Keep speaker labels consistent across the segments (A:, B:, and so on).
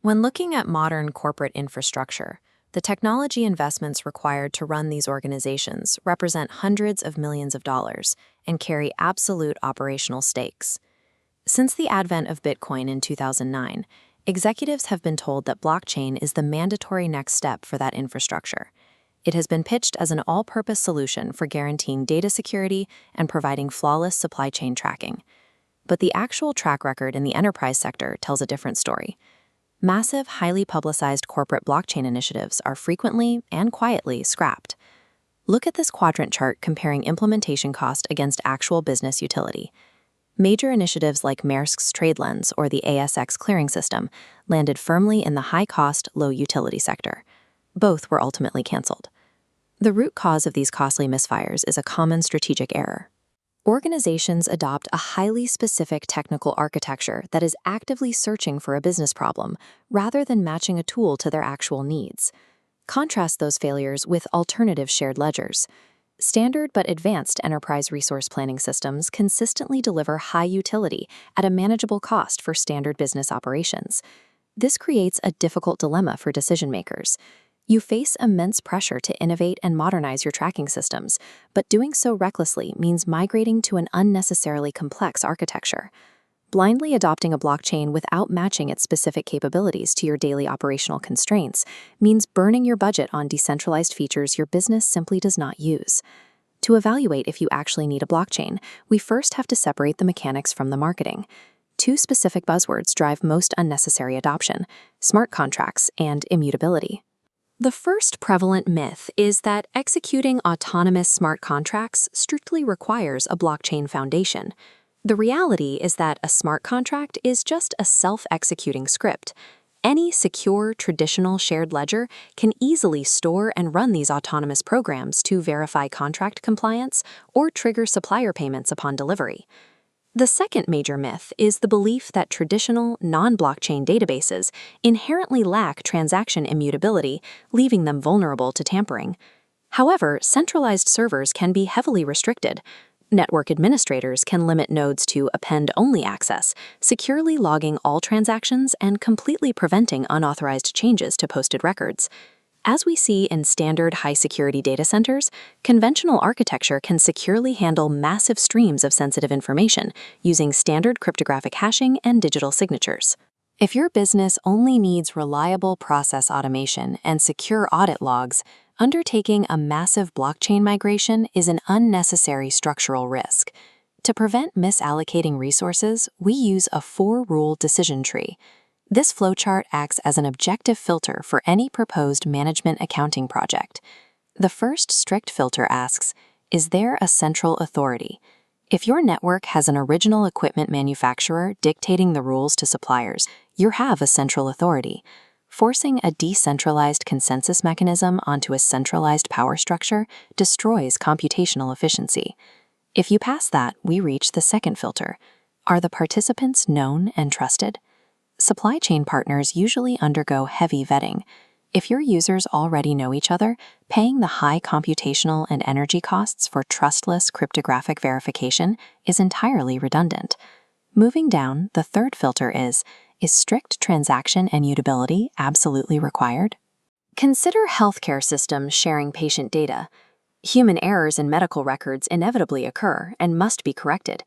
A: When looking at modern corporate infrastructure, the technology investments required to run these organizations represent hundreds of millions of dollars and carry absolute operational stakes. Since the advent of Bitcoin in 2009, executives have been told that blockchain is the mandatory next step for that infrastructure. It has been pitched as an all-purpose solution for guaranteeing data security and providing flawless supply chain tracking. But the actual track record in the enterprise sector tells a different story. Massive, highly publicized corporate blockchain initiatives are frequently and quietly scrapped. Look at this quadrant chart comparing implementation cost against actual business utility. Major initiatives like Maersk's TradeLens or the ASX clearing system landed firmly in the high-cost, low-utility sector. Both were ultimately canceled. The root cause of these costly misfires is a common strategic error. Organizations adopt a highly specific technical architecture that is actively searching for a business problem rather than matching a tool to their actual needs. Contrast those failures with alternative shared ledgers. Standard but advanced enterprise resource planning systems consistently deliver high utility at a manageable cost for standard business operations. This creates a difficult dilemma for decision makers. You face immense pressure to innovate and modernize your tracking systems, but doing so recklessly means migrating to an unnecessarily complex architecture. Blindly adopting a blockchain without matching its specific capabilities to your daily operational constraints means burning your budget on decentralized features your business simply does not use. To evaluate if you actually need a blockchain, we first have to separate the mechanics from the marketing. Two specific buzzwords drive most unnecessary adoption: smart contracts and immutability. The first prevalent myth is that executing autonomous smart contracts strictly requires a blockchain foundation. The reality is that a smart contract is just a self-executing script. Any secure, traditional shared ledger can easily store and run these autonomous programs to verify contract compliance or trigger supplier payments upon delivery. The second major myth is the belief that traditional, non-blockchain databases inherently lack transaction immutability, leaving them vulnerable to tampering. However, centralized servers can be heavily restricted. Network administrators can limit nodes to append-only access, securely logging all transactions and completely preventing unauthorized changes to posted records. As we see in standard high-security data centers, conventional architecture can securely handle massive streams of sensitive information using standard cryptographic hashing and digital signatures. If your business only needs reliable process automation and secure audit logs, undertaking a massive blockchain migration is an unnecessary structural risk. To prevent misallocating resources, we use a 4-rule decision tree. This flowchart acts as an objective filter for any proposed management accounting project. The first strict filter asks, is there a central authority? If your network has an original equipment manufacturer dictating the rules to suppliers, you have a central authority. Forcing a decentralized consensus mechanism onto a centralized power structure destroys computational efficiency. If you pass that, we reach the second filter. Are the participants known and trusted? Supply chain partners usually undergo heavy vetting. If your users already know each other, paying the high computational and energy costs for trustless cryptographic verification is entirely redundant. Moving down, the third filter is strict transaction immutability absolutely required? Consider healthcare systems sharing patient data. Human errors in medical records inevitably occur and must be corrected.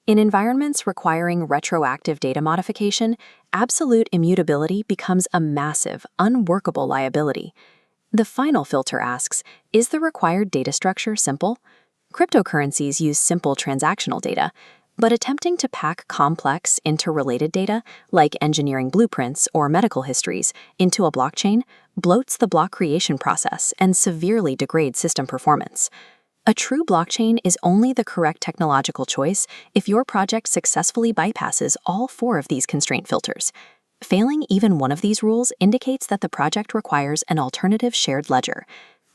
A: In environments requiring retroactive data modification, absolute immutability becomes a massive, unworkable liability. The final filter asks, is the required data structure simple? Cryptocurrencies use simple transactional data, but attempting to pack complex, interrelated data, like engineering blueprints or medical histories, into a blockchain bloats the block creation process and severely degrades system performance. A true blockchain is only the correct technological choice if your project successfully bypasses all 4 of these constraint filters. Failing even one of these rules indicates that the project requires an alternative shared ledger.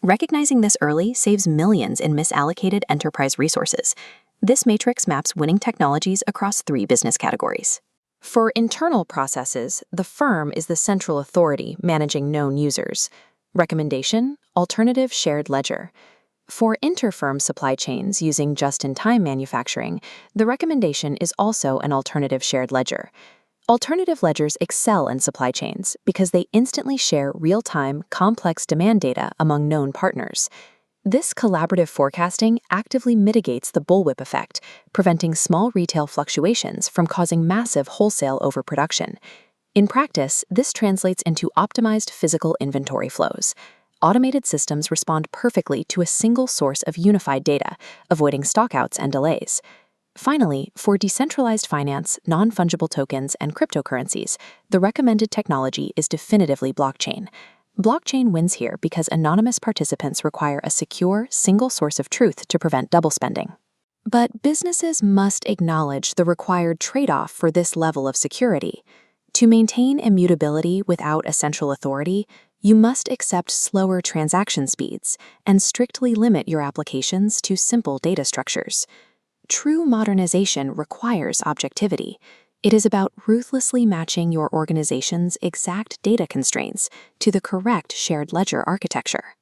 A: Recognizing this early saves millions in misallocated enterprise resources. This matrix maps winning technologies across 3 business categories. For internal processes, the firm is the central authority managing known users. Recommendation: alternative shared ledger. For inter-firm supply chains using just-in-time manufacturing, the recommendation is also an alternative shared ledger. Alternative ledgers excel in supply chains because they instantly share real-time, complex demand data among known partners. This collaborative forecasting actively mitigates the bullwhip effect, preventing small retail fluctuations from causing massive wholesale overproduction. In practice, this translates into optimized physical inventory flows. Automated systems respond perfectly to a single source of unified data, avoiding stockouts and delays. Finally, for decentralized finance, non-fungible tokens, and cryptocurrencies, the recommended technology is definitively blockchain. Blockchain wins here because anonymous participants require a secure, single source of truth to prevent double spending. But businesses must acknowledge the required trade-off for this level of security. To maintain immutability without a central authority, you must accept slower transaction speeds and strictly limit your applications to simple data structures. True modernization requires objectivity. It is about ruthlessly matching your organization's exact data constraints to the correct shared ledger architecture.